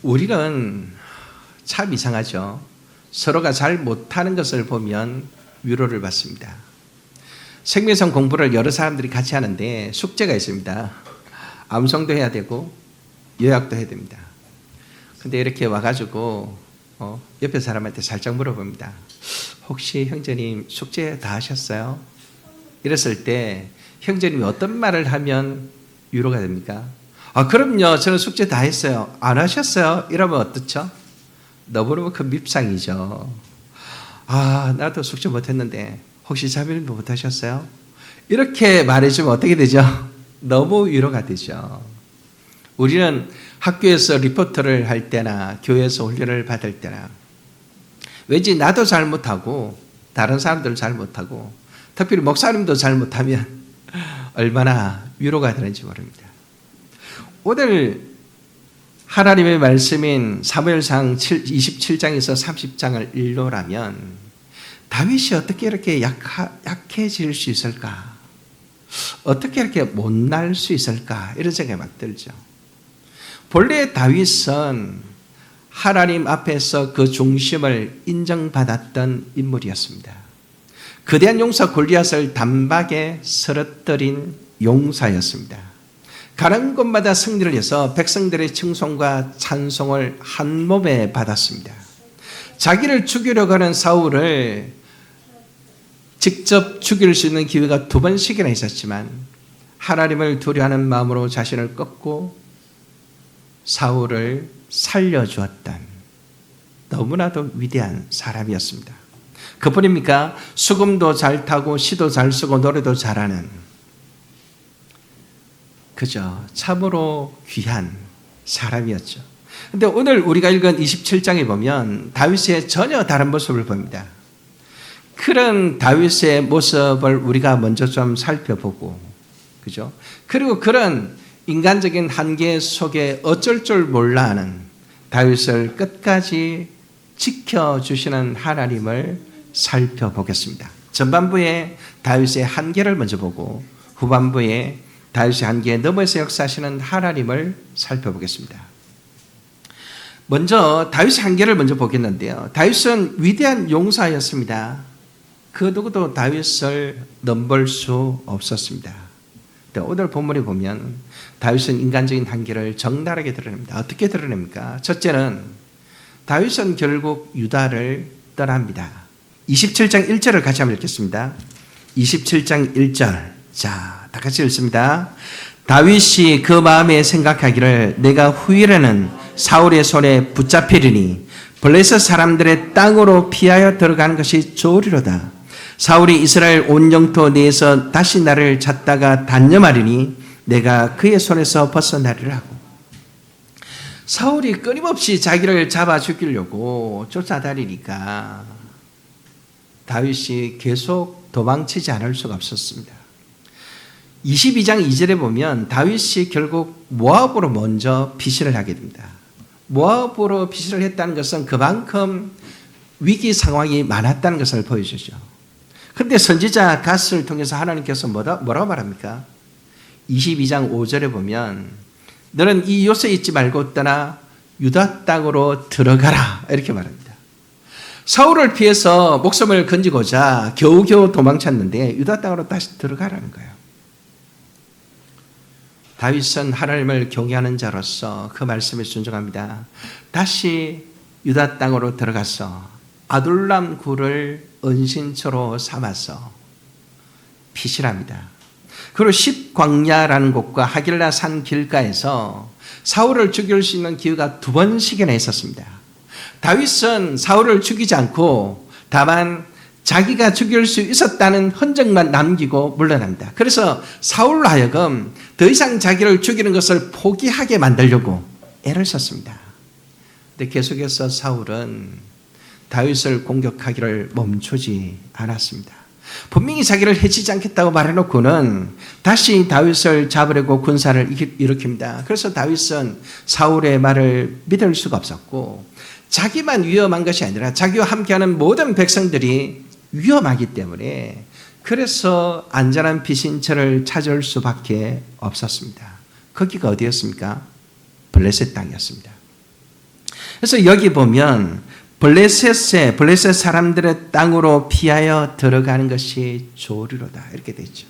우리는 참 이상하죠. 서로가 잘 못하는 것을 보면 위로를 받습니다. 생명성 공부를 여러 사람들이 같이 하는데 숙제가 있습니다. 암송도 해야 되고 요약도 해야 됩니다. 근데 이렇게 와가지고 옆에 사람한테 살짝 물어봅니다. 혹시 형제님 숙제 다 하셨어요? 이랬을 때 형제님이 어떤 말을 하면 위로가 됩니까? 그럼요. 저는 숙제 다 했어요. 안 하셨어요? 이러면 어떻죠? 너무너무 큰 밉상이죠. 나도 숙제 못했는데 혹시 자매님도 못하셨어요? 이렇게 말해주면 어떻게 되죠? 너무 위로가 되죠. 우리는 학교에서 리포트를 할 때나 교회에서 훈련을 받을 때나 왠지 나도 잘 못하고 다른 사람들 잘 못하고 특별히 목사님도 잘 못하면 얼마나 위로가 되는지 모릅니다. 오늘 하나님의 말씀인 사무엘상 27장에서 30장을 읽노라면 다윗이 어떻게 이렇게 약해질 수 있을까? 어떻게 이렇게 못날 수 있을까? 이런 생각이 막 들죠. 본래 다윗은 하나님 앞에서 그 중심을 인정받았던 인물이었습니다. 거대한 용사 골리앗을 단박에 쓰러뜨린 용사였습니다. 가는 곳마다 승리를 해서 백성들의 칭송과 찬송을 한 몸에 받았습니다. 자기를 죽이려고 하는 사울을 직접 죽일 수 있는 기회가 2번씩이나 있었지만 하나님을 두려워하는 마음으로 자신을 꺾고 사울을 살려주었던 너무나도 위대한 사람이었습니다. 그뿐입니까? 수금도 잘 타고 시도 잘 쓰고 노래도 잘하는 그죠. 참으로 귀한 사람이었죠. 근데 오늘 우리가 읽은 27장에 보면 다윗의 전혀 다른 모습을 봅니다. 그런 다윗의 모습을 우리가 먼저 좀 살펴보고, 그죠? 그리고 그런 인간적인 한계 속에 어쩔 줄 몰라 하는 다윗을 끝까지 지켜주시는 하나님을 살펴보겠습니다. 전반부에 다윗의 한계를 먼저 보고 후반부에 다윗의 한계에 넘어서 역사하시는 하나님을 살펴보겠습니다. 먼저 다윗의 한계를 먼저 보겠는데요. 다윗은 위대한 용사였습니다. 그 누구도 다윗을 넘볼 수 없었습니다. 오늘 본문에 보면 다윗은 인간적인 한계를 적나라하게 드러냅니다. 어떻게 드러냅니까? 첫째는 다윗은 결국 유다를 떠납니다. 27장 1절을 같이 한번 읽겠습니다. 27장 1절. 자, 다 같이 읽습니다. 다윗이 그 마음에 생각하기를 내가 후일에는 사울의 손에 붙잡히리니 블레셋 사람들의 땅으로 피하여 들어가는 것이 좋으리로다. 사울이 이스라엘 온 영토 내에서 다시 나를 찾다가 단념하리니 내가 그의 손에서 벗어나리라 하고, 사울이 끊임없이 자기를 잡아 죽이려고 쫓아다니니까 다윗이 계속 도망치지 않을 수가 없었습니다. 22장 2절에 보면 다윗이 결국 모압으로 먼저 피신을 하게 됩니다. 모압으로 피신을 했다는 것은 그만큼 위기 상황이 많았다는 것을 보여주죠. 그런데 선지자 갓을 통해서 하나님께서 뭐라고 말합니까? 22장 5절에 보면 너는 이 요새 있지 말고 떠나 유다 땅으로 들어가라 이렇게 말합니다. 사울을 피해서 목숨을 건지고자 겨우겨우 도망쳤는데 유다 땅으로 다시 들어가라는 거예요. 다윗은 하나님을 경외하는 자로서 그 말씀에 순종합니다. 다시 유다 땅으로 들어가서 아둘람 굴을 은신처로 삼아서 피신합니다. 그리고 십광야라는 곳과 하길라 산 길가에서 사울을 죽일 수 있는 기회가 2번씩이나 있었습니다. 다윗은 사울을 죽이지 않고 다만 자기가 죽일 수 있었다는 흔적만 남기고 물러납니다. 그래서 사울로 하여금 더 이상 자기를 죽이는 것을 포기하게 만들려고 애를 썼습니다. 근데 계속해서 사울은 다윗을 공격하기를 멈추지 않았습니다. 분명히 자기를 해치지 않겠다고 말해놓고는 다시 다윗을 잡으려고 군사를 일으킵니다. 그래서 다윗은 사울의 말을 믿을 수가 없었고 자기만 위험한 것이 아니라 자기와 함께하는 모든 백성들이 위험하기 때문에 그래서 안전한 피신처를 찾을 수밖에 없었습니다. 거기가 어디였습니까? 블레셋 땅이었습니다. 그래서 여기 보면 블레셋 사람들의 땅으로 피하여 들어가는 것이 좋으리로다 이렇게 되죠.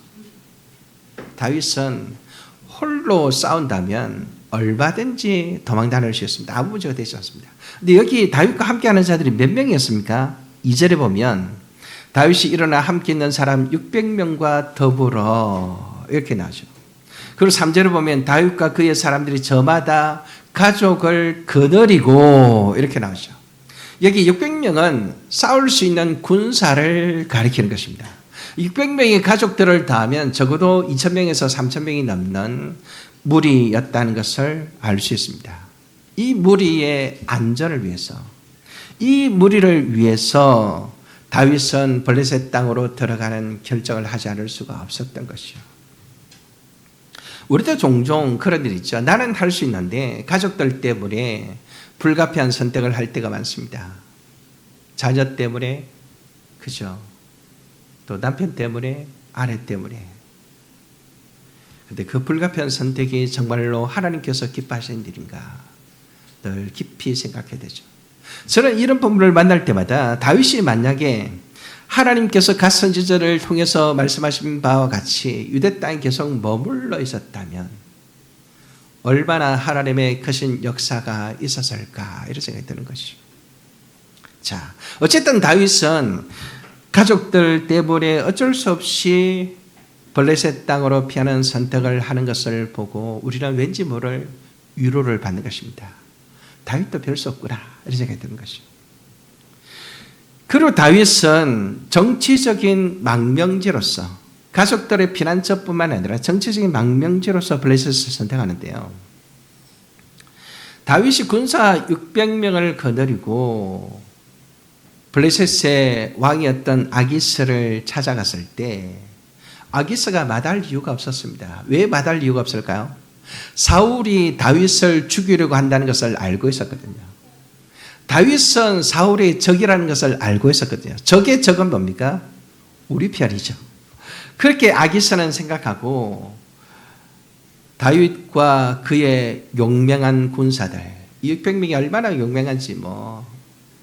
다윗은 홀로 싸운다면 얼마든지 도망 다닐 수 있습니다. 아무 문제가 되지 않습니다. 근데 여기 다윗과 함께하는 자들이 몇 명이었습니까? 2절에 보면 다윗이 일어나 함께 있는 사람 600명과 더불어 이렇게 나오죠. 그리고 3절에 보면 다윗과 그의 사람들이 저마다 가족을 거느리고 이렇게 나오죠. 여기 600명은 싸울 수 있는 군사를 가리키는 것입니다. 600명의 가족들을 더하면 적어도 2,000명에서 3,000명이 넘는 무리였다는 것을 알 수 있습니다. 이 무리의 안전을 위해서, 이 무리를 위해서 다윗은 블레셋 땅으로 들어가는 결정을 하지 않을 수가 없었던 것이요. 우리도 종종 그런 일 있죠. 나는 할 수 있는데 가족들 때문에 불가피한 선택을 할 때가 많습니다. 자녀 때문에, 그죠? 또 남편 때문에, 아내 때문에. 근데 그 불가피한 선택이 정말로 하나님께서 기뻐하시는 일인가? 늘 깊이 생각해야 되죠. 저는 이런 본문을 만날 때마다 다윗이 만약에 하나님께서 갓 선지자를 통해서 말씀하신 바와 같이 유대 땅에 계속 머물러 있었다면 얼마나 하나님의 크신 역사가 있었을까 이런 생각이 드는 것이죠. 자, 어쨌든 다윗은 가족들 때문에 어쩔 수 없이 블레셋 땅으로 피하는 선택을 하는 것을 보고 우리는 왠지 모를 위로를 받는 것입니다. 다윗도 별 수 없구나 이런 생각이 드는 것이죠. 그리고 다윗은 정치적인 망명지로서 가족들의 피난처뿐만 아니라 정치적인 망명지로서 블레셋을 선택하는데요. 다윗이 군사 600명을 거느리고 블레셋의 왕이었던 아기스를 찾아갔을 때 아기스가 마다할 이유가 없었습니다. 왜 마다할 이유가 없을까요? 사울이 다윗을 죽이려고 한다는 것을 알고 있었거든요. 다윗은 사울의 적이라는 것을 알고 있었거든요. 적의 적은 뭡니까? 우리 편이죠. 그렇게 아기스는 생각하고 다윗과 그의 용맹한 군사들, 600명이 얼마나 용맹한지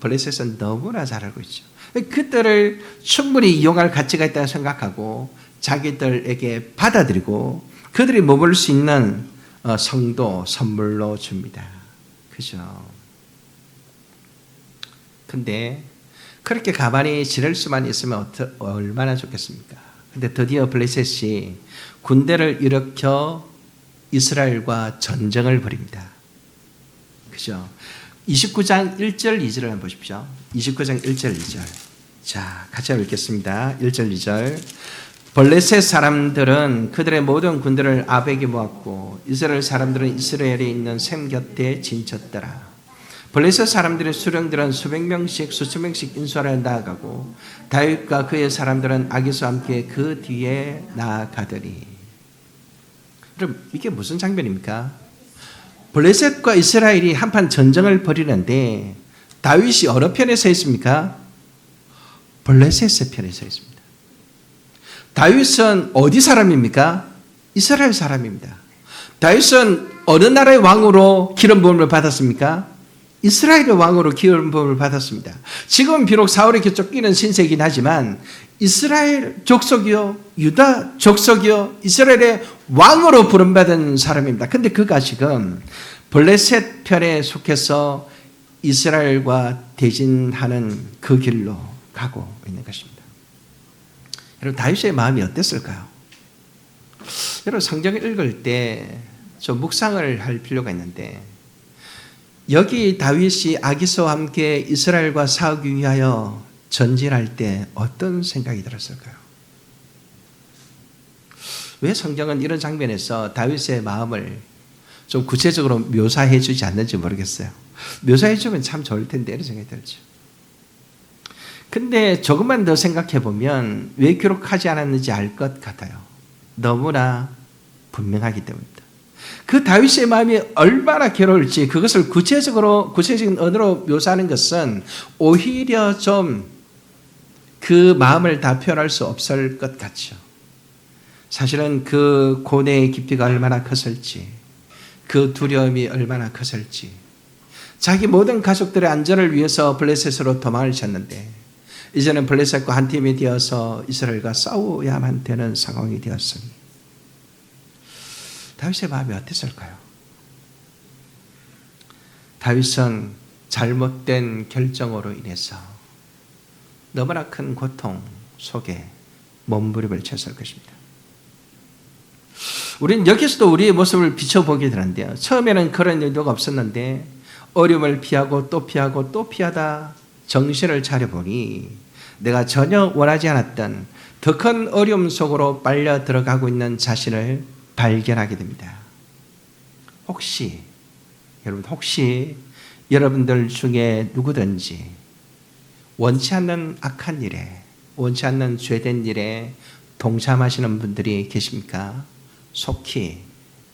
블레셋은 너무나 잘 알고 있죠. 그들을 충분히 이용할 가치가 있다고 생각하고 자기들에게 받아들이고 그들이 머물 수 있는 성도 선물로 줍니다. 그죠? 근데 그렇게 가만히 지낼 수만 있으면 얼마나 좋겠습니까? 근데 드디어 블레셋이 군대를 일으켜 이스라엘과 전쟁을 벌입니다. 그죠? 29장 1절 2절을 한번 보십시오. 29장 1절 2절. 자, 같이 읽겠습니다. 1절 2절. 블레셋 사람들은 그들의 모든 군대를 아벡에 모았고 이스라엘 사람들은 이스라엘에 있는 셈 곁에 진쳤더라. 블레셋 사람들의 수령들은 수백 명씩 수천 명씩 인수하러 나아가고 다윗과 그의 사람들은 아기스와 함께 그 뒤에 나아가더니. 그럼 이게 무슨 장면입니까? 블레셋과 이스라엘이 한판 전쟁을 벌이는데 다윗이 어느 편에 서 있습니까? 블레셋의 편에 서 있습니다. 다윗은 어디 사람입니까? 이스라엘 사람입니다. 다윗은 어느 나라의 왕으로 기름 부음을 받았습니까? 이스라엘의 왕으로 기름 부음을 받았습니다. 지금 비록 사울에게 쫓기는 신세이긴 하지만 이스라엘 족속이요, 유다 족속이요, 이스라엘의 왕으로 부름받은 사람입니다. 근데 그가 지금 블레셋 편에 속해서 이스라엘과 대진하는 그 길로 가고 있는 것입니다. 여러분, 다윗의 마음이 어땠을까요? 여러분, 성경을 읽을 때 좀 묵상을 할 필요가 있는데 여기 다윗이 아기스와 함께 이스라엘과 싸우기 위하여 전진할 때 어떤 생각이 들었을까요? 왜 성경은 이런 장면에서 다윗의 마음을 좀 구체적으로 묘사해 주지 않는지 모르겠어요. 묘사해 주면 참 좋을 텐데 이런 생각이 들죠. 근데 조금만 더 생각해 보면 왜 기록하지 않았는지 알 것 같아요. 너무나 분명하기 때문입니다. 그 다윗의 마음이 얼마나 괴로울지 그것을 구체적인 언어로 묘사하는 것은 오히려 좀 그 마음을 다 표현할 수 없을 것 같죠. 사실은 그 고뇌의 깊이가 얼마나 컸을지, 그 두려움이 얼마나 컸을지, 자기 모든 가족들의 안전을 위해서 블레셋으로 도망을 쳤는데 이제는 블레셋과 한 팀이 되어서 이스라엘과 싸워야만 되는 상황이 되었으니 다윗의 마음이 어땠을까요? 다윗은 잘못된 결정으로 인해서 너무나 큰 고통 속에 몸부림을 쳤을 것입니다. 우리는 여기서도 우리의 모습을 비춰보게 되는데요. 처음에는 그런 의도가 없었는데 어려움을 피하고 또 피하고 또 피하다 정신을 차려보니 내가 전혀 원하지 않았던 더 큰 어려움 속으로 빨려 들어가고 있는 자신을 발견하게 됩니다. 혹시 여러분들 중에 누구든지 원치 않는 악한 일에, 원치 않는 죄된 일에 동참하시는 분들이 계십니까? 속히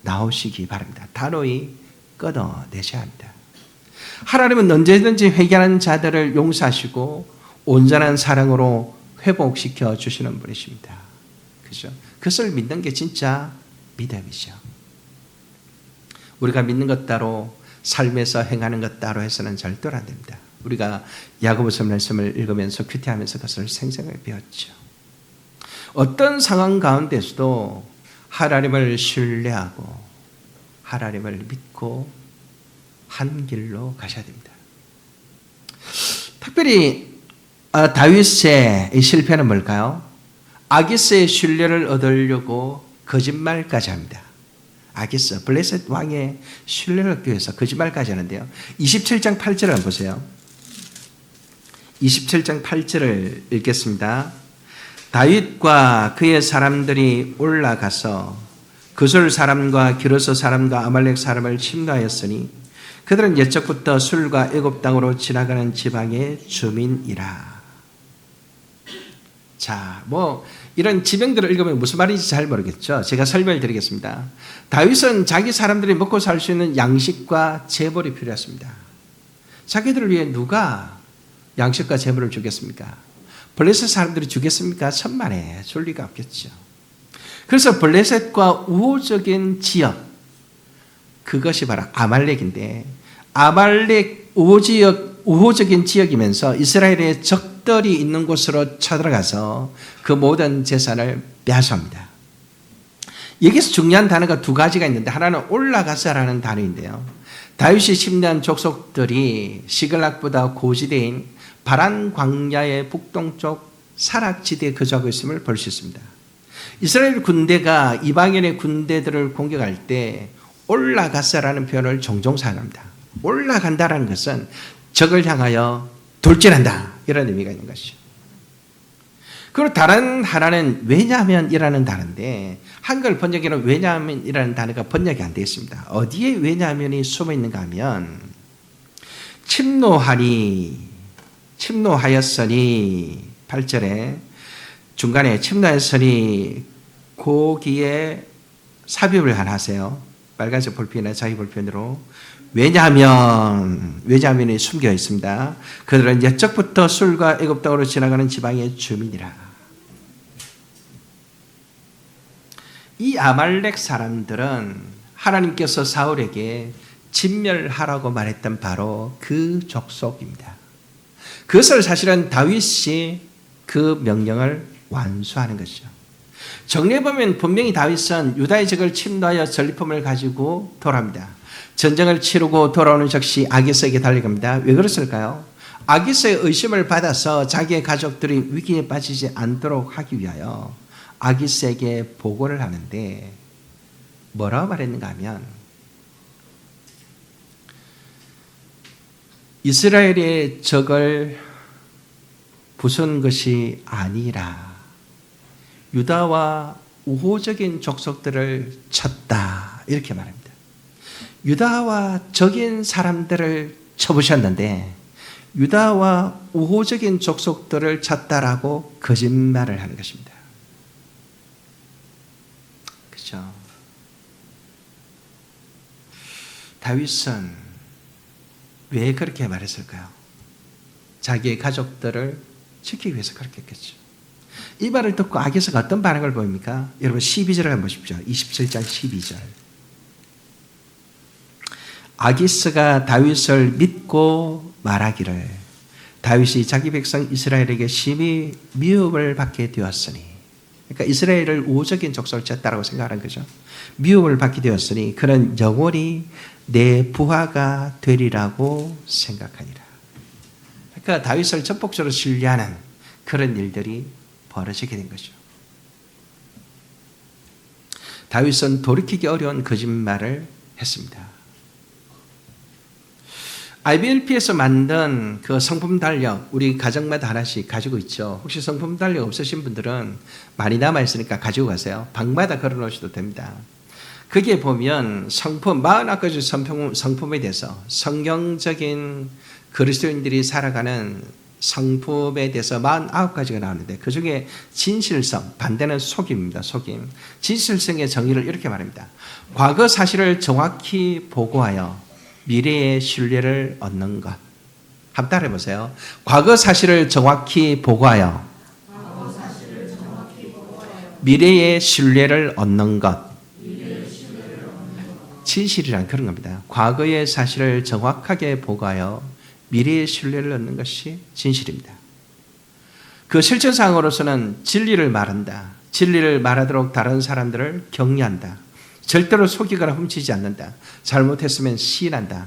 나오시기 바랍니다. 단호히 끊어내셔야 합니다. 하나님은 언제든지 회개하는 자들을 용서하시고 온전한 사랑으로 회복시켜 주시는 분이십니다. 그죠? 그것을 믿는 게 진짜 믿음이죠. 우리가 믿는 것 따로 삶에서 행하는 것 따로 해서는 절대로 안 됩니다. 우리가 야고보서 말씀을 읽으면서 큐티하면서 그것을 생생하게 배웠죠. 어떤 상황 가운데서도 하나님을 신뢰하고 하나님을 믿고 한 길로 가셔야 됩니다. 특별히 다윗의 실패는 뭘까요? 아기스의 신뢰를 얻으려고 거짓말까지 합니다. 아기스, 블레셋 왕의 신뢰를 얻기 위해서 거짓말까지 하는데요. 27장 8절을 한번 보세요. 27장 8절을 읽겠습니다. 다윗과 그의 사람들이 올라가서 그술 사람과 기르스 사람과 아말렉 사람을 침노하였으니 그들은 옛적부터 술과 애굽 땅으로 지나가는 지방의 주민이라. 자, 이런 지명들을 읽으면 무슨 말인지 잘 모르겠죠. 제가 설명을 드리겠습니다. 다윗은 자기 사람들이 먹고 살 수 있는 양식과 재물이 필요했습니다. 자기들을 위해 누가 양식과 재물을 주겠습니까? 블레셋 사람들이 주겠습니까? 천만에 줄 리가 없겠죠. 그래서 블레셋과 우호적인 지역, 그것이 바로 아말렉인데, 아말렉 우호적인 지역이면서 이스라엘의 적들이 있는 곳으로 쳐들어가서 그 모든 재산을 빼앗습니다. 여기서 중요한 단어가 두 가지가 있는데, 하나는 올라가서라는 단어인데요. 다윗이 침략한 족속들이 시글락보다 고지대인 바란 광야의 북동쪽 사락지대에 거주하고 있음을 볼 수 있습니다. 이스라엘 군대가 이방인의 군대들을 공격할 때 올라가서라는 표현을 종종 사용합니다. 올라간다라는 것은 적을 향하여 돌진한다, 이런 의미가 있는 것이죠. 그리고 다른 하나는 왜냐하면이라는 단어인데, 한글 번역에는 왜냐하면이라는 단어가 번역이 안 되어 있습니다. 어디에 왜냐하면이 숨어 있는가 하면, 침노하였으니 8절에 중간에 침노하였으니 고기에 삽입을 하나 하세요. 빨간색 볼펜이나 자기 볼펜으로. 왜냐하면이 숨겨 있습니다. 그들은 옛적부터 술과 애굽 땅으로 지나가는 지방의 주민이라. 이 아말렉 사람들은 하나님께서 사울에게 진멸하라고 말했던 바로 그 족속입니다. 그것을 사실은 다윗이 그 명령을 완수하는 것이죠. 정리해보면 분명히 다윗은 유다의 적을 침노하여 전리품을 가지고 돌아옵니다. 전쟁을 치르고 돌아오는 즉시 아기스에게 달려갑니다. 왜 그랬을까요? 아기스의 의심을 받아서 자기의 가족들이 위기에 빠지지 않도록 하기 위하여 아기스에게 보고를 하는데, 뭐라고 말했는가 하면, 이스라엘의 적을 부순 것이 아니라 유다와 우호적인 족속들을 쳤다, 이렇게 말합니다. 유다와 적인 사람들을 쳐부셨는데 유다와 우호적인 족속들을 쳤다라고 거짓말을 하는 것입니다. 그렇죠? 다윗은 왜 그렇게 말했을까요? 자기의 가족들을 지키기 위해서 그렇게 했겠죠. 이 말을 듣고 아기스가 어떤 반응을 보입니까? 여러분 12절을 한번 보십시오. 27장 12절. 아기스가 다윗을 믿고 말하기를 다윗이 자기 백성 이스라엘에게 심히 미움을 받게 되었으니, 그러니까 이스라엘을 우호적인 족속을 쳤다라고 생각하는 거죠. 미움을 받게 되었으니 그는 영원히 내 부하가 되리라고 생각하니라. 그러니까 다윗을 전폭적으로 신뢰하는 그런 일들이 벌어지게 된 거죠. 다윗은 돌이키기 어려운 거짓말을 했습니다. IBLP에서 만든 그 성품 달력, 우리 가정마다 하나씩 가지고 있죠. 혹시 성품 달력 없으신 분들은 많이 남아있으니까 가지고 가세요. 방마다 걸어 놓으셔도 됩니다. 거기에 보면 성품, 49가지 성품에 대해서 성경적인 그리스도인들이 살아가는 성품에 대해서 49가지가 나오는데 그 중에 진실성, 반대는 속임입니다. 속임. 진실성의 정의를 이렇게 말합니다. 과거 사실을 정확히 보고하여 미래의 신뢰를 얻는 것. 한번 따라해 보세요. 과거 사실을 정확히 보고하여 미래의 신뢰를 얻는 것. 진실이란 그런 겁니다. 과거의 사실을 정확하게 보고하여 미래의 신뢰를 얻는 것이 진실입니다. 그 실천상으로서는 진리를 말한다. 진리를 말하도록 다른 사람들을 격려한다. 절대로 속이거나 훔치지 않는다. 잘못했으면 시인한다.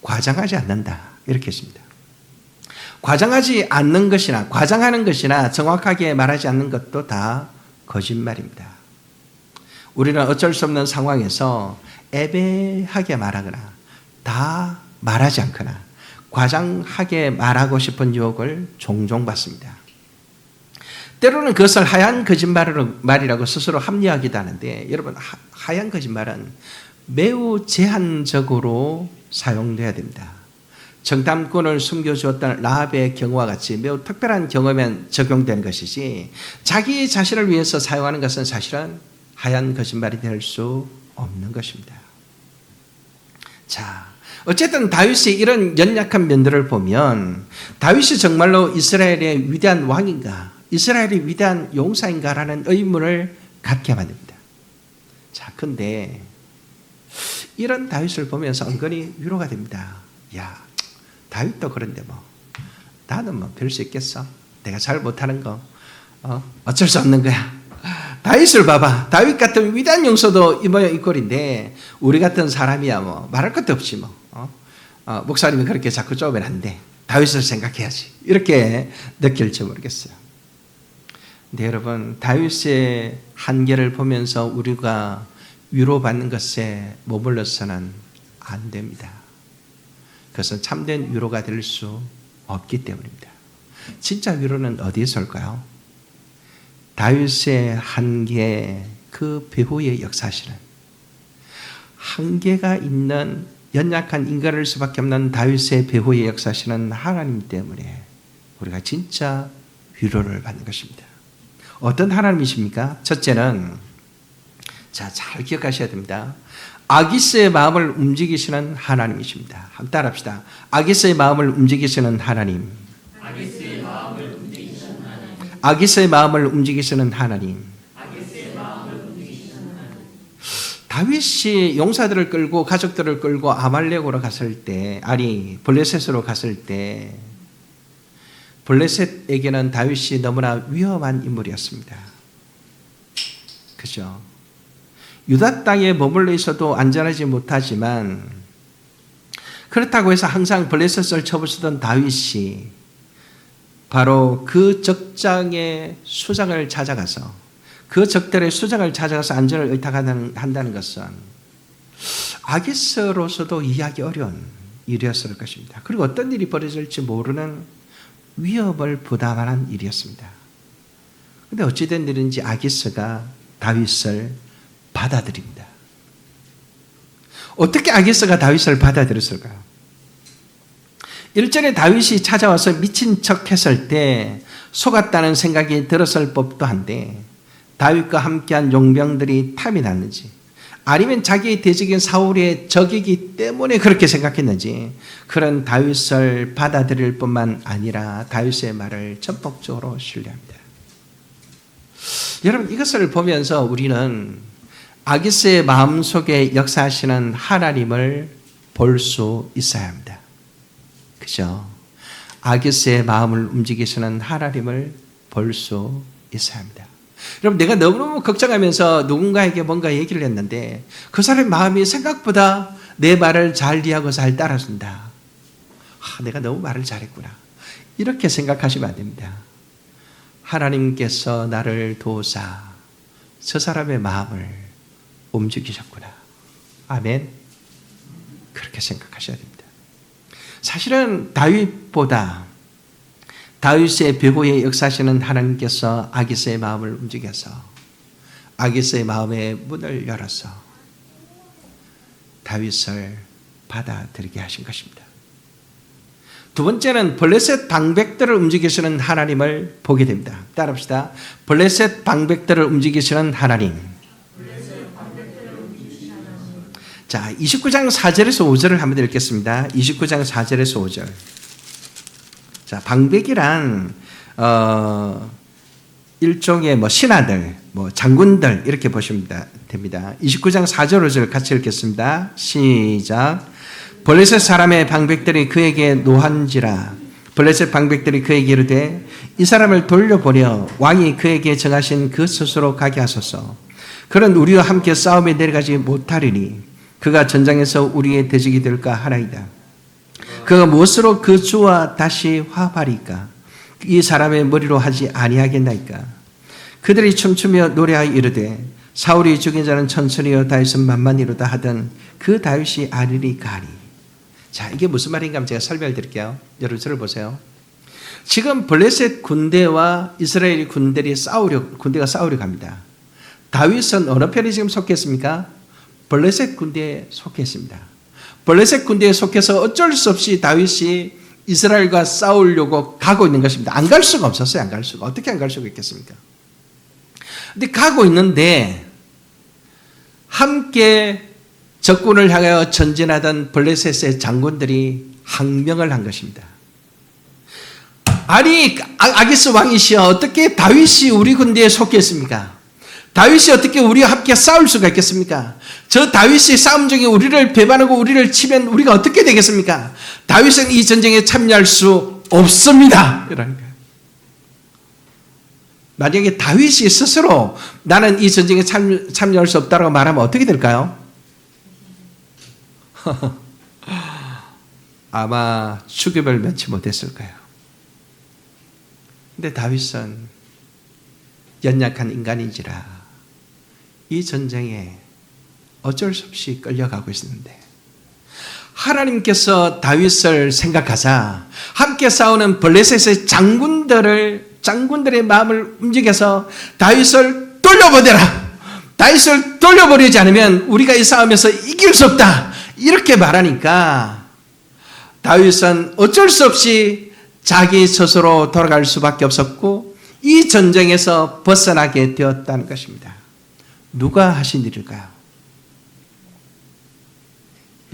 과장하지 않는다. 이렇게 했습니다. 과장하지 않는 것이나 과장하는 것이나 정확하게 말하지 않는 것도 다 거짓말입니다. 우리는 어쩔 수 없는 상황에서 애매하게 말하거나 다 말하지 않거나 과장하게 말하고 싶은 유혹을 종종 받습니다. 때로는 그것을 하얀 거짓말이라고 스스로 합리화하기도 하는데, 여러분, 하얀 거짓말은 매우 제한적으로 사용돼야 됩니다. 정탐꾼을 숨겨주었던 라합의 경우와 같이 매우 특별한 경험에 적용되는 것이지, 자기 자신을 위해서 사용하는 것은 사실은 하얀 거짓말이 될 수 없는 것입니다. 자, 어쨌든 다윗의 이런 연약한 면들을 보면 다윗이 정말로 이스라엘의 위대한 왕인가, 이스라엘의 위대한 용사인가라는 의문을 갖게 만듭니다. 자, 근데 이런 다윗을 보면서 은근히 위로가 됩니다. 야, 다윗도 그런데 뭐 나는 뭐 별 수 있겠어? 내가 잘 못하는 거 어쩔 수 없는 거야. 다윗을 봐봐. 다윗 같은 위대한 용서도 이 모양 이 꼴인데 우리 같은 사람이야 뭐 말할 것도 없이 뭐 목사님이 그렇게 자꾸 쪼면 안 돼. 다윗을 생각해야지. 이렇게 느낄지 모르겠어요. 근데 여러분, 다윗의 한계를 보면서 우리가 위로받는 것에 머물러서는 안 됩니다. 그것은 참된 위로가 될 수 없기 때문입니다. 진짜 위로는 어디에서 올까요? 다윗의 한계, 그 배후에 역사하시는 한계가 있는 연약한 인간일 수밖에 없는 다윗의 배후에 역사하시는 하나님 때문에 우리가 진짜 위로를 받는 것입니다. 어떤 하나님이십니까? 첫째는, 자, 잘 기억하셔야 됩니다. 아기스의 마음을 움직이시는 하나님이십니다. 한번 따라합시다. 아기스의 마음을 움직이시는 하나님. 아기스의 마음을 움직이시는 하나님. 다윗이 용사들을 끌고 가족들을 끌고 아말렉으로 갔을 때, 아니 블레셋으로 갔을 때, 블레셋에게는 다윗이 너무나 위험한 인물이었습니다. 그죠? 유다 땅에 머물러 있어도 안전하지 못하지만, 그렇다고 해서 항상 블레셋을 쳐부수던 다윗이 바로 그 적장의 수장을 찾아가서, 그 적들의 수장을 찾아가서 안전을 의탁한다는 것은 아기스로서도 이해하기 어려운 일이었을 것입니다. 그리고 어떤 일이 벌어질지 모르는 위협을 부담하는 일이었습니다. 그런데 어찌된 일인지 아기스가 다윗을 받아들입니다. 어떻게 아기스가 다윗을 받아들였을까요? 일전에 다윗이 찾아와서 미친 척 했을 때 속았다는 생각이 들었을 법도 한데, 다윗과 함께한 용병들이 탐이 났는지, 아니면 자기의 대적인 사울의 적이기 때문에 그렇게 생각했는지, 그런 다윗을 받아들일 뿐만 아니라 다윗의 말을 전폭적으로 신뢰합니다. 여러분, 이것을 보면서 우리는 아기스의 마음속에 역사하시는 하나님을 볼 수 있어야 합니다. 그죠? 아기스의 마음을 움직이시는 하나님을 볼 수 있어야 합니다. 여러분, 내가 너무너무 걱정하면서 누군가에게 뭔가 얘기를 했는데 그 사람의 마음이 생각보다 내 말을 잘 이해하고 잘 따라준다. 내가 너무 말을 잘했구나. 이렇게 생각하시면 안 됩니다. 하나님께서 나를 도우사 저 사람의 마음을 움직이셨구나. 아멘. 그렇게 생각하셔야 됩니다. 사실은 다윗보다 다윗의 배후에 역사하시는 하나님께서 아기스의 마음을 움직여서 아기스의 마음의 문을 열어서 다윗을 받아들이게 하신 것입니다. 두 번째는 블레셋 방백들을 움직이시는 하나님을 보게 됩니다. 따라합시다. 블레셋 방백들을 움직이시는 하나님. 자, 29장 4절에서 5절을 한번 읽겠습니다. 29장 4절에서 5절. 자, 방백이란 일종의 신하들, 장군들 이렇게 보시면 됩니다. 29장 4절 5절 같이 읽겠습니다. 시작. 블레셋 사람의 방백들이 그에게 노한지라. 블레셋 방백들이 그에게 이르되 이 사람을 돌려보려 왕이 그에게 정하신 그 스스로 가게 하소서. 그는 우리와 함께 싸움에 내려가지 못하리니 그가 전장에서 우리의 대적이 될까 하나이다. 그가 무엇으로 그 주와 다시 화합하리까? 이 사람의 머리로 하지 아니하겠나이까? 그들이 춤추며 노래하여 이르되 사울이 죽인 자는 천천히요 다윗은 만만히로다 하던 그 다윗이 아니리까 하니. 자, 이게 무슨 말인가 하면 제가 설명을 드릴게요. 여러분 저를 보세요. 지금 블레셋 군대와 이스라엘 군대가 싸우려 갑니다. 다윗은 어느 편에 지금 속했습니까? 블레셋 군대에 속했습니다. 블레셋 군대에 속해서 어쩔 수 없이 다윗이 이스라엘과 싸우려고 가고 있는 것입니다. 안 갈 수가 없었어요. 안 갈 수가. 어떻게 안 갈 수가 있겠습니까? 근데 가고 있는데 함께 적군을 향하여 전진하던 블레셋의 장군들이 항명을 한 것입니다. 아니, 아기스 왕이시여, 어떻게 다윗이 우리 군대에 속했습니까? 다윗이 어떻게 우리와 함께 싸울 수가 있겠습니까? 저 다윗이 싸움 중에 우리를 배반하고 우리를 치면 우리가 어떻게 되겠습니까? 다윗은 이 전쟁에 참여할 수 없습니다. 이러는 거예요. 만약에 다윗이 스스로 나는 이 전쟁에 참여할 수 없다고 말하면 어떻게 될까요? 아마 죽임을 면치 못했을 거예요. 근데 다윗은 연약한 인간인지라 이 전쟁에 어쩔 수 없이 끌려가고 있었는데 하나님께서 다윗을 생각하사 함께 싸우는 블레셋의 장군들의 마음을 움직여서 다윗을 돌려보내라. 다윗을 돌려보내지 않으면 우리가 이 싸움에서 이길 수 없다. 이렇게 말하니까 다윗은 어쩔 수 없이 자기 스스로 돌아갈 수밖에 없었고 이 전쟁에서 벗어나게 되었다는 것입니다. 누가 하신 일일까요?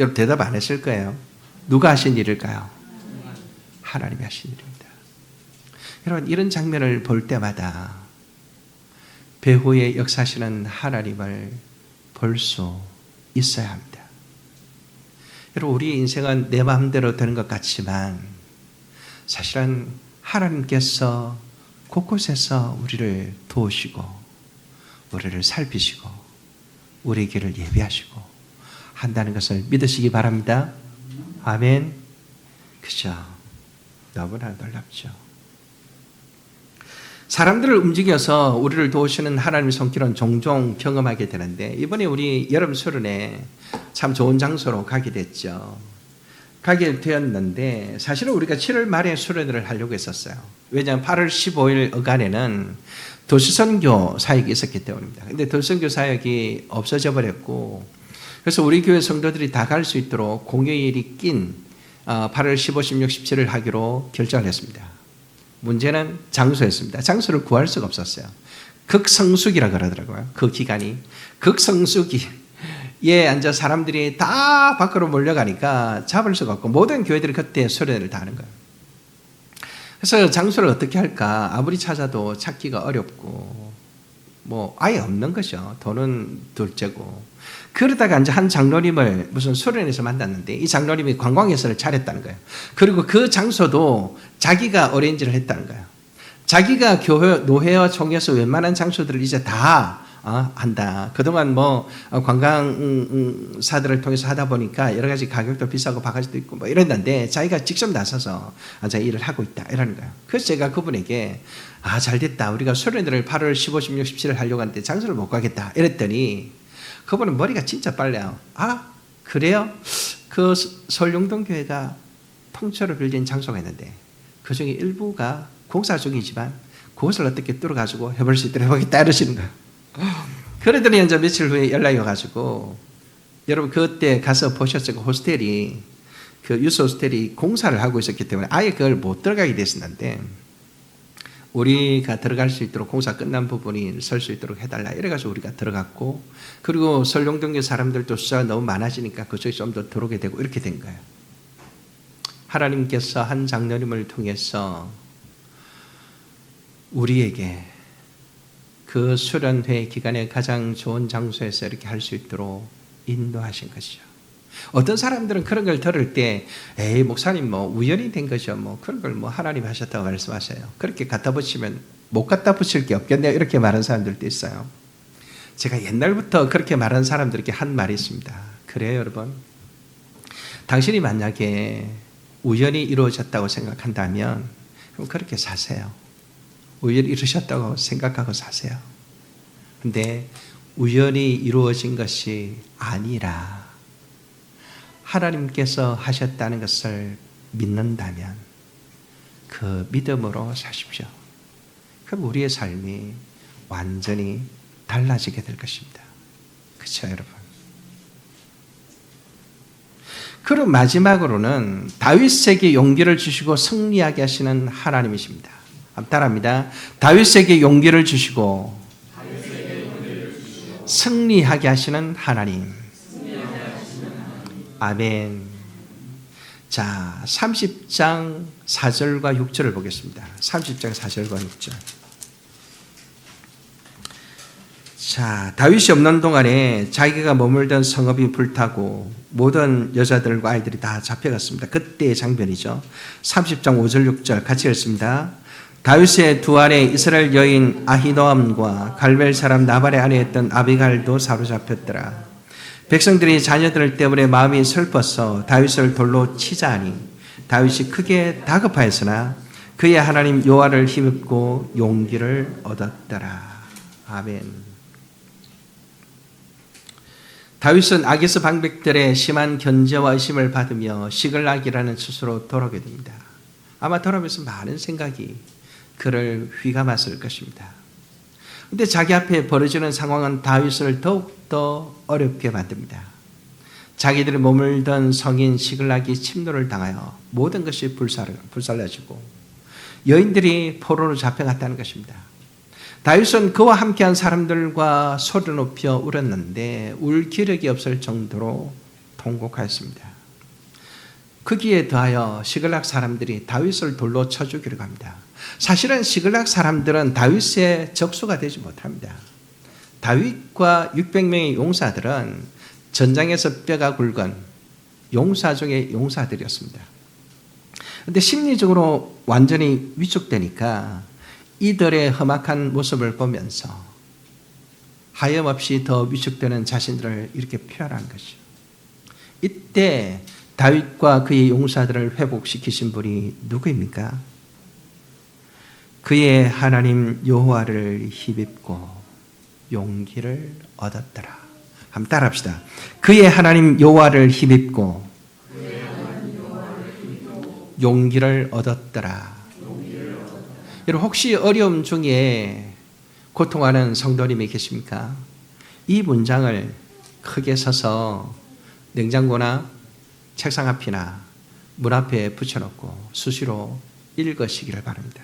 여러분 대답 안 했을 거예요. 누가 하신 일일까요? 하나님이 하신 일입니다. 여러분 이런 장면을 볼 때마다 배후에 역사하시는 하나님을 볼 수 있어야 합니다. 여러분 우리 인생은 내 마음대로 되는 것 같지만 사실은 하나님께서 곳곳에서 우리를 도우시고 우리를 살피시고 우리 길을 예비하시고 한다는 것을 믿으시기 바랍니다. 아멘. 그죠? 너무나 놀랍죠. 사람들을 움직여서 우리를 도우시는 하나님의 손길은 종종 경험하게 되는데 이번에 우리 여름 수련회 참 좋은 장소로 가게 됐죠. 가게 되었는데 사실은 우리가 7월 말에 수련회를 하려고 했었어요. 왜냐하면 8월 15일 어간에는 도시선교 사역이 있었기 때문입니다. 근데 도시선교 사역이 없어져 버렸고 그래서 우리 교회 성도들이 다 갈 수 있도록 공휴일이 낀 8월 15, 16, 17을 하기로 결정을 했습니다. 문제는 장소였습니다. 장소를 구할 수가 없었어요. 극성수기라 그러더라고요. 그 기간이. 극성수기에 앉아 사람들이 다 밖으로 몰려가니까 잡을 수가 없고 모든 교회들이 그때 수련회를 다 하는 거예요. 그래서 장소를 어떻게 할까 아무리 찾아도 찾기가 어렵고 아예 없는 거죠. 돈은 둘째고. 그러다가 이제 한 장로님을 무슨 수련회에서 만났는데 이 장로님이 관광예술을 잘했다는 거예요. 그리고 그 장소도 자기가 어레인지를 했다는 거예요. 자기가 교회, 노회와 총회에서 웬만한 장소들을 이제 다 한다. 그동안 뭐 관광사들을 통해서 하다 보니까 여러 가지 가격도 비싸고 바가지도 있고 뭐 이랬는데 자기가 직접 나서서 자기 일을 하고 있다 이러는 거예요. 그래서 제가 그분에게 잘됐다. 우리가 수련회를 8월 15, 16, 17을 하려고 하는데 장소를 못 가겠다 이랬더니 그분은 머리가 진짜 빨라요. 그래요? 그 서울용동교회가 통째로 빌린 장소가 있는데 그 중에 일부가 공사 중이지만 그것을 어떻게 뚫어가지고 해볼 수 있도록 해보겠다 이러시는 거예요. 그러더니 이제 며칠 후에 연락이 와가지고 여러분 그때 가서 보셨을 거 호스텔이 그 유스 호스텔이 공사를 하고 있었기 때문에 아예 그걸 못 들어가게 됐었는데 우리가 들어갈 수 있도록 공사 끝난 부분이 설 수 있도록 해달라 이래가지고 우리가 들어갔고 그리고 설용동교 사람들도 숫자가 너무 많아지니까 그쪽에 좀 더 들어오게 되고 이렇게 된 거예요. 하나님께서 한 장로님을 통해서 우리에게 그 수련회 기간에 가장 좋은 장소에서 이렇게 할 수 있도록 인도하신 것이죠. 어떤 사람들은 그런 걸 들을 때 에이 목사님 뭐 우연히 된 거죠. 뭐 그런 걸 뭐 하나님 하셨다고 말씀하세요. 그렇게 갖다 붙이면 못 갖다 붙일 게 없겠네요. 이렇게 말하는 사람들도 있어요. 제가 옛날부터 그렇게 말하는 사람들에게 한 말이 있습니다. 그래요 여러분. 당신이 만약에 우연히 이루어졌다고 생각한다면 그럼 그렇게 사세요. 우연히 이루셨다고 생각하고 사세요. 근데 우연히 이루어진 것이 아니라 하나님께서 하셨다는 것을 믿는다면 그 믿음으로 사십시오. 그럼 우리의 삶이 완전히 달라지게 될 것입니다. 그렇죠 여러분? 그리고 마지막으로는 다윗에게 용기를 주시고 승리하게 하시는 하나님이십니다. 따라합니다. 다윗에게 용기를 주시고 승리하게 하시는 하나님. 아멘. 자, 30장 4절과 6절을 보겠습니다. 30장 4절과 6절. 자, 다윗이 없는 동안에 자기가 머물던 성읍이 불타고 모든 여자들과 아이들이 다 잡혀갔습니다. 그때의 장면이죠. 30장 5절 6절 같이 읽습니다. 다윗의 두 아내 이스라엘 여인 아히노암과 갈멜 사람 나발의 아내였던 아비갈도 사로잡혔더라. 백성들이 자녀들 때문에 마음이 슬퍼서 다윗을 돌로 치자 하니 다윗이 크게 다급하였으나 그의 하나님 여호와를 힘입고 용기를 얻었더라. 아멘. 다윗은 아기스 방백들의 심한 견제와 의심을 받으며 시글락이라는 수수로 돌아오게 됩니다. 아마 돌아오면서 많은 생각이 그를 휘감았을 것입니다. 그런데 자기 앞에 벌어지는 상황은 다윗을 더욱더 어렵게 만듭니다. 자기들이 머물던 성인 시글락이 침노를 당하여 모든 것이 불살라지고 여인들이 포로로 잡혀갔다는 것입니다. 다윗은 그와 함께한 사람들과 소리를 높여 울었는데 울 기력이 없을 정도로 통곡하였습니다. 거기에 더하여 시글락 사람들이 다윗을 돌로 쳐 죽이려고 합니다. 사실은 시글락 사람들은 다윗의 적수가 되지 못합니다. 다윗과 600명의 용사들은 전장에서 뼈가 굵은 용사 중의 용사들이었습니다. 그런데 심리적으로 완전히 위축되니까 이들의 험악한 모습을 보면서 하염없이 더 위축되는 자신들을 이렇게 표현한 것이죠. 이때 다윗과 그의 용사들을 회복시키신 분이 누구입니까? 그의 하나님 여호와를 힘입고 용기를 얻었더라. 한번 따라합시다. 그의 하나님 여호와를 힘입고 용기를 얻었더라. 여러분 혹시 어려움 중에 고통하는 성도님이 계십니까? 이 문장을 크게 서서 냉장고나 책상 앞이나 문 앞에 붙여놓고 수시로 읽으시기를 바랍니다.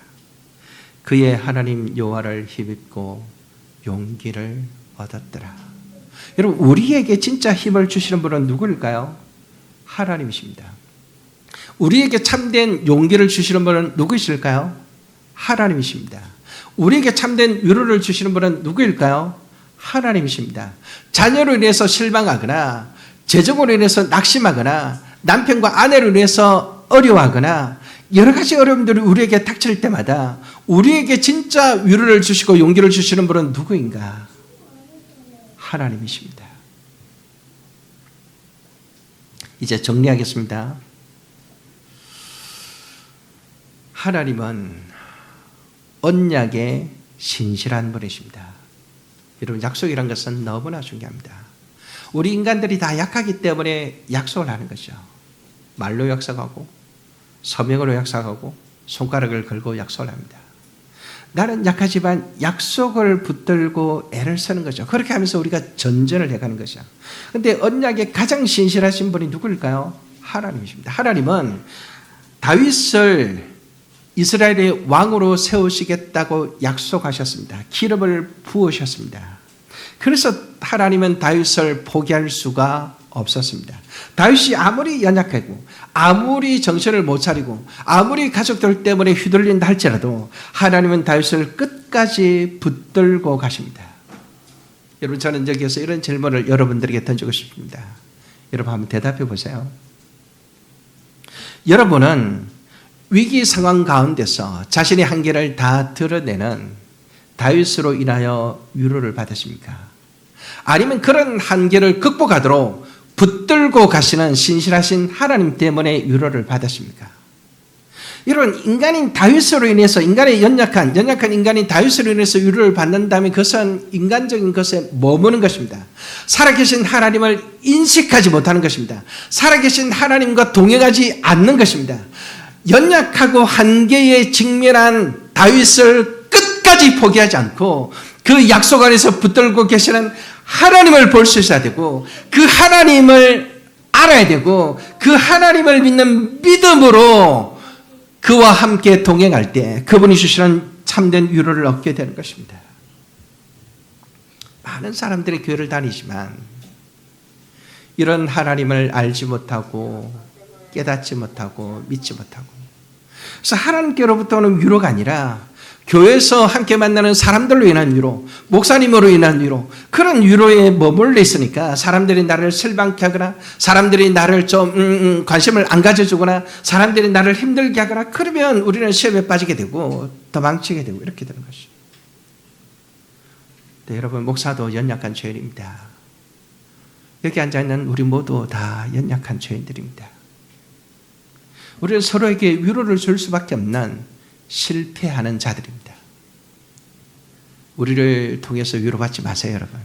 그의 하나님 여호와를 힘입고 용기를 얻었더라. 여러분 우리에게 진짜 힘을 주시는 분은 누구일까요? 하나님이십니다. 우리에게 참된 용기를 주시는 분은 누구이실까요? 하나님이십니다. 우리에게 참된 위로를 주시는 분은 누구일까요? 하나님이십니다. 자녀로 인해서 실망하거나 재정으로 인해서 낙심하거나 남편과 아내로 인해서 어려워하거나 여러 가지 어려움들이 우리에게 닥칠 때마다 우리에게 진짜 위로를 주시고 용기를 주시는 분은 누구인가? 하나님이십니다. 이제 정리하겠습니다. 하나님은 언약에 신실한 분이십니다. 여러분, 약속이란 것은 너무나 중요합니다. 우리 인간들이 다 약하기 때문에 약속을 하는 거죠. 말로 약속하고 서명으로 약속하고 손가락을 걸고 약속을 합니다. 나는 약하지만 약속을 붙들고 애를 쓰는 거죠. 그렇게 하면서 우리가 전전을 해가는 거죠. 그런데 언약에 가장 신실하신 분이 누구일까요? 하나님이십니다. 하나님은 다윗을 이스라엘의 왕으로 세우시겠다고 약속하셨습니다. 기름을 부으셨습니다. 그래서 하나님은 다윗을 포기할 수가 없었습니다. 다윗이 아무리 연약하고 아무리 정신을 못 차리고 아무리 가족들 때문에 휘둘린다 할지라도 하나님은 다윗을 끝까지 붙들고 가십니다. 여러분, 저는 여기에서 이런 질문을 여러분들에게 던지고 싶습니다. 여러분, 한번 대답해 보세요. 여러분은 위기 상황 가운데서 자신의 한계를 다 드러내는 다윗으로 인하여 위로를 받으십니까? 아니면 그런 한계를 극복하도록 붙들고 가시는 신실하신 하나님 때문에 위로를 받으십니까? 이런 인간인 다윗으로 인해서 인간의 연약한 인간인 다윗으로 인해서 위로를 받는다면 그것은 인간적인 것에 머무는 것입니다. 살아계신 하나님을 인식하지 못하는 것입니다. 살아계신 하나님과 동행하지 않는 것입니다. 연약하고 한계에 직면한 다윗을 끝까지 포기하지 않고 그 약속 안에서 붙들고 계시는 하나님을 볼 수 있어야 되고 그 하나님을 알아야 되고 그 하나님을 믿는 믿음으로 그와 함께 동행할 때 그분이 주시는 참된 위로를 얻게 되는 것입니다. 많은 사람들이 교회를 다니지만 이런 하나님을 알지 못하고 깨닫지 못하고 믿지 못하고, 그래서 하나님께로부터 오는 위로가 아니라 교회에서 함께 만나는 사람들로 인한 위로, 목사님으로 인한 위로, 그런 위로에 머물러 있으니까 사람들이 나를 실망케 하거나 사람들이 나를 좀 관심을 안 가져주거나 사람들이 나를 힘들게 하거나 그러면 우리는 시험에 빠지게 되고 도망치게 되고 이렇게 되는 것이죠. 네, 여러분, 목사도 연약한 죄인입니다. 여기 앉아있는 우리 모두 다 연약한 죄인들입니다. 우리는 서로에게 위로를 줄 수밖에 없는 실패하는 자들입니다. 우리를 통해서 위로받지 마세요, 여러분.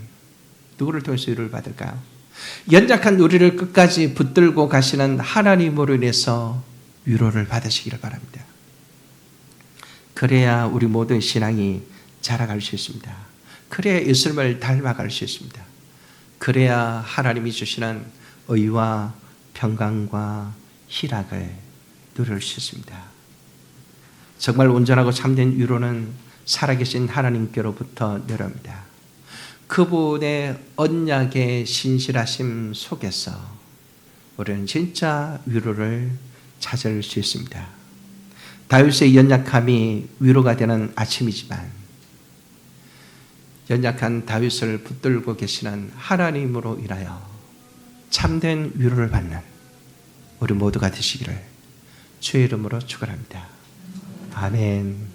누구를 통해서 위로를 받을까요? 연약한 우리를 끝까지 붙들고 가시는 하나님으로 인해서 위로를 받으시기를 바랍니다. 그래야 우리 모든 신앙이 자라갈 수 있습니다. 그래야 예수님을 닮아갈 수 있습니다. 그래야 하나님이 주시는 의와 평강과 희락을 누릴 수 있습니다. 정말 온전하고 참된 위로는 살아계신 하나님께로부터 내려옵니다. 그분의 언약의 신실하심 속에서 우리는 진짜 위로를 찾을 수 있습니다. 다윗의 연약함이 위로가 되는 아침이지만 연약한 다윗을 붙들고 계시는 하나님으로 인하여 참된 위로를 받는 우리 모두가 되시기를 주의 이름으로 축원합니다. 아멘.